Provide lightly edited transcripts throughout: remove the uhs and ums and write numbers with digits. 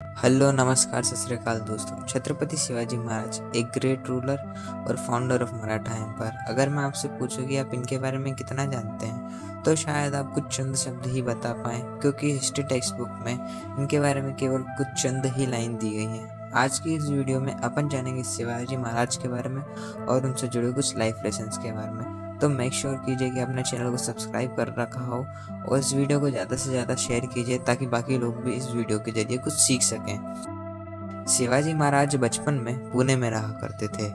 Hello नमस्कार सत श्री अकाल दोस्तों। छत्रपति शिवाजी महाराज एक ग्रेट रूलर और फाउंडर ऑफ मराठा एम्पायर। अगर मैं आपसे पूछूं कि आप इनके बारे में कितना जानते हैं तो शायद आप कुछ चंद शब्द ही बता पाएं, क्योंकि हिस्ट्री टेक्स्ट बुक में इनके बारे में केवल कुछ चंद ही लाइन दी गई हैं। आज की इस वीडियो में अपन जानेंगे शिवाजी महाराज के बारे में और उनसे जुड़े कुछ लाइफ लेसन्स के बारे में। तो मेक श्योर कीजिए कि आपने चैनल को सब्सक्राइब कर रखा हो और इस वीडियो को ज़्यादा से ज़्यादा शेयर कीजिए ताकि बाकी लोग भी इस वीडियो के जरिए कुछ सीख सकें। शिवाजी महाराज बचपन में पुणे में रहा करते थे।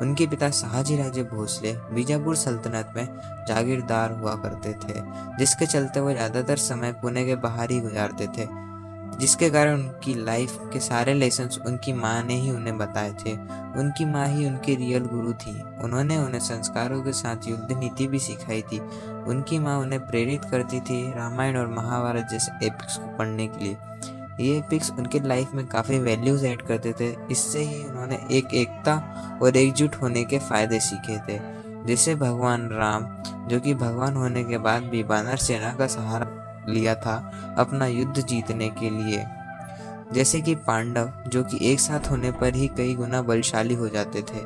उनके पिता शहाजी भोसले बीजापुर सल्तनत में जागीरदार हुआ करते थे, जिसके चलते वो ज़्यादातर समय पुणे के बाहर ही गुजारते थे, जिसके कारण उनकी लाइफ के सारे लेसन्स उनकी माँ ने ही उन्हें बताए थे। उनकी माँ ही उनकी रियल गुरु थी। उन्होंने उन्हें संस्कारों के साथ युद्ध नीति भी सिखाई थी। उनकी माँ उन्हें प्रेरित करती थी रामायण और महाभारत जैसे एपिक्स को पढ़ने के लिए। ये एपिक्स उनके लाइफ में काफ़ी वैल्यूज ऐड करते थे। इससे ही उन्होंने एकता और एकजुट होने के फायदे सीखे थे। जैसे भगवान राम, जो कि भगवान होने के बाद भी वानर सेना का सहारा लिया था अपना युद्ध जीतने के लिए। जैसे कि पांडव, जो कि एक साथ होने पर ही कई गुना बलशाली हो जाते थे।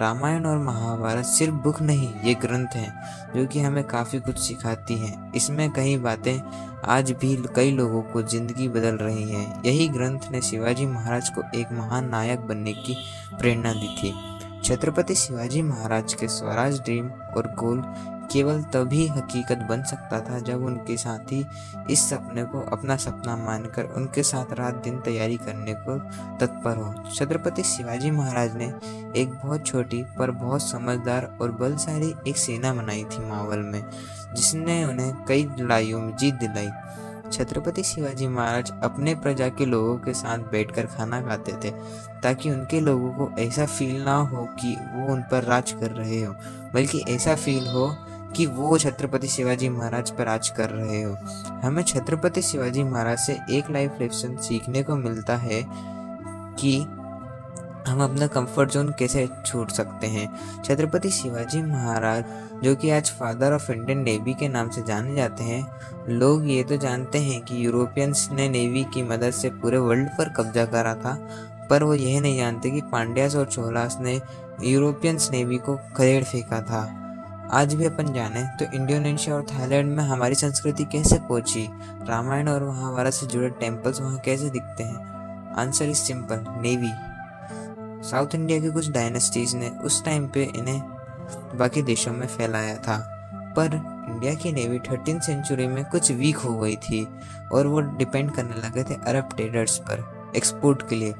रामायण और महाभारत सिर्फ बुक नहीं, ये ग्रंथ हैं जो कि हमें काफ़ी कुछ सिखाती हैं। इसमें कई बातें आज भी कई लोगों को जिंदगी बदल रही हैं। यही ग्रंथ ने शिवाजी महाराज को एक महान नायक बनने की प्रेरणा दी थी। छत्रपति शिवाजी महाराज के स्वराज ड्रीम और गोल केवल तभी हकीकत बन सकता था जब उनके साथी इस सपने को अपना सपना मानकर उनके साथ रात दिन तैयारी करने को तत्पर हो। छत्रपति शिवाजी महाराज ने एक बहुत छोटी पर बहुत समझदार और बलशाली एक सेना बनाई थी मावल में, जिसने उन्हें कई लड़ाइयों में जीत दिलाई। छत्रपति शिवाजी महाराज अपने प्रजा के लोगों के साथ बैठकर खाना खाते थे, ताकि उनके लोगों को ऐसा फील ना हो कि वो उन पर राज कर रहे हो, बल्कि ऐसा फील हो कि वो छत्रपति शिवाजी महाराज पर राज कर रहे हो। हमें छत्रपति शिवाजी महाराज से एक लाइफ लेसन सीखने को मिलता है कि हम अपना कंफर्ट जोन कैसे छोड़ सकते हैं। छत्रपति शिवाजी महाराज, जो कि आज फादर ऑफ इंडियन नेवी के नाम से जाने जाते हैं, लोग ये तो जानते हैं कि यूरोपियंस ने नेवी की मदद से पूरे वर्ल्ड पर कब्जा करा था, पर वो यह नहीं जानते कि पांड्यास और चोलास ने यूरोपियंस नेवी को खदेड़ फेंका था। आज भी अपन जाने तो इंडोनेशिया और थाईलैंड में हमारी संस्कृति कैसे पहुंची, रामायण और महाभारत से जुड़े टेम्पल्स वहाँ कैसे दिखते हैं। Answer is simple, navy. South India की कुछ डायनेस्टीज ने उस टाइम पे इन्हें बाकी देशों में फैलाया था, पर इंडिया की नेवी 13th सेंचुरी में कुछ वीक हो गई थी और वो डिपेंड करने लगे थे अरब ट्रेडर्स पर एक्सपोर्ट के लिए।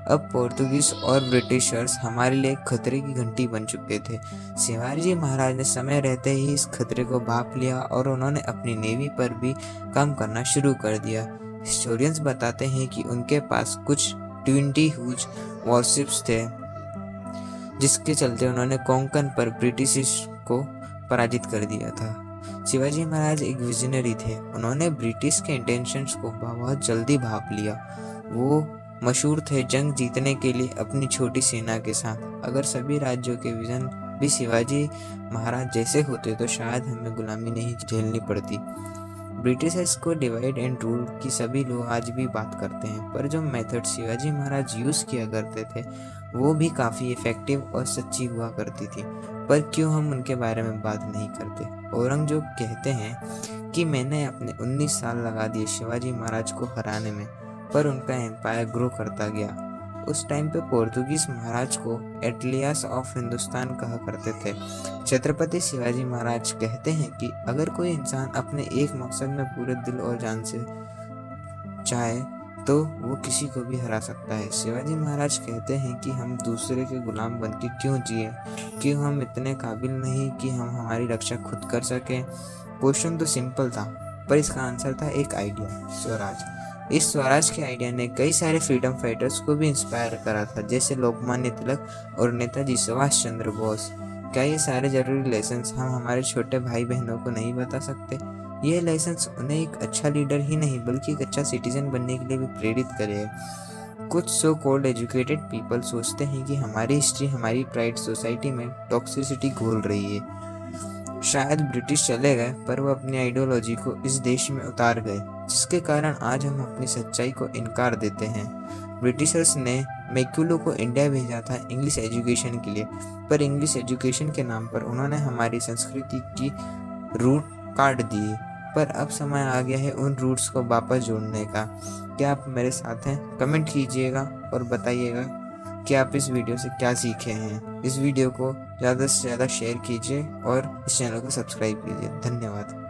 अब पोर्तुगीज और ब्रिटिशर्स हमारे लिए खतरे की घंटी बन चुके थे। शिवाजी महाराज ने समय रहते ही इस खतरे को भांप लिया और उन्होंने अपनी नेवी पर भी काम करना शुरू कर दिया। हिस्टोरियंस बताते हैं कि उनके पास कुछ 20 ह्यूज वॉरशिप्स थे, जिसके चलते उन्होंने कोंकण पर ब्रिटिश को पराजित कर दिया था। शिवाजी महाराज एक विजनरी थे। उन्होंने ब्रिटिश के इंटेंशंस को बहुत जल्दी भांप लिया। वो मशहूर थे जंग जीतने के लिए अपनी छोटी सेना के साथ। अगर सभी राज्यों के विजन भी शिवाजी महाराज जैसे होते तो शायद हमें गुलामी नहीं झेलनी पड़ती। ब्रिटिशर्स को डिवाइड एंड रूल की सभी लोग आज भी बात करते हैं, पर जो मेथड शिवाजी महाराज यूज़ किया करते थे वो भी काफ़ी इफ़ेक्टिव और सच्ची हुआ करती थी। पर क्यों हम उनके बारे में बात नहीं करते। औरंगजेब कहते हैं कि मैंने अपने 19 साल लगा दिए शिवाजी महाराज को हराने में, पर उनका एम्पायर ग्रो करता गया। उस टाइम पे पोर्तुगीज महाराज को एटलियास ऑफ हिंदुस्तान कहा करते थे। छत्रपति शिवाजी महाराज कहते हैं कि अगर कोई इंसान अपने एक मकसद में पूरे दिल और जान से चाहे तो वो किसी को भी हरा सकता है। शिवाजी महाराज कहते हैं कि हम दूसरे के गुलाम बन के क्यों जिए, क्यों हम इतने काबिल नहीं कि हम हमारी रक्षा खुद कर सकें। क्वेश्चन तो सिंपल था, पर इसका आंसर था एक आइडिया, स्वराज। इस स्वराज के आइडिया ने कई सारे फ्रीडम फाइटर्स को भी इंस्पायर करा था, जैसे लोकमान्य तिलक और नेताजी सुभाष चंद्र बोस। क्या ये सारे जरूरी लेसन्स हम हमारे छोटे भाई बहनों को नहीं बता सकते? ये लेसन्स उन्हें एक अच्छा लीडर ही नहीं बल्कि एक अच्छा सिटीजन बनने के लिए भी प्रेरित करे। कुछ सो कॉल्ड एजुकेटेड पीपल सोचते हैं कि हमारी हिस्ट्री हमारी प्राइड सोसाइटी में टॉक्सिसिटी घोल रही है। शायद ब्रिटिश चले गए, पर वो अपनी आइडियोलॉजी को इस देश में उतार गए, जिसके कारण आज हम अपनी सच्चाई को इनकार देते हैं। ब्रिटिशर्स ने मैक्यूलो को इंडिया भेजा था इंग्लिश एजुकेशन के लिए, पर इंग्लिश एजुकेशन के नाम पर उन्होंने हमारी संस्कृति की रूट काट दी। पर अब समय आ गया है उन रूट्स को वापस जोड़ने का। क्या आप मेरे साथ हैं? कमेंट कीजिएगा और बताइएगा कि आप इस वीडियो से क्या सीखे हैं। इस वीडियो को ज़्यादा से ज़्यादा शेयर कीजिए और इस चैनल को सब्सक्राइब कीजिए। धन्यवाद।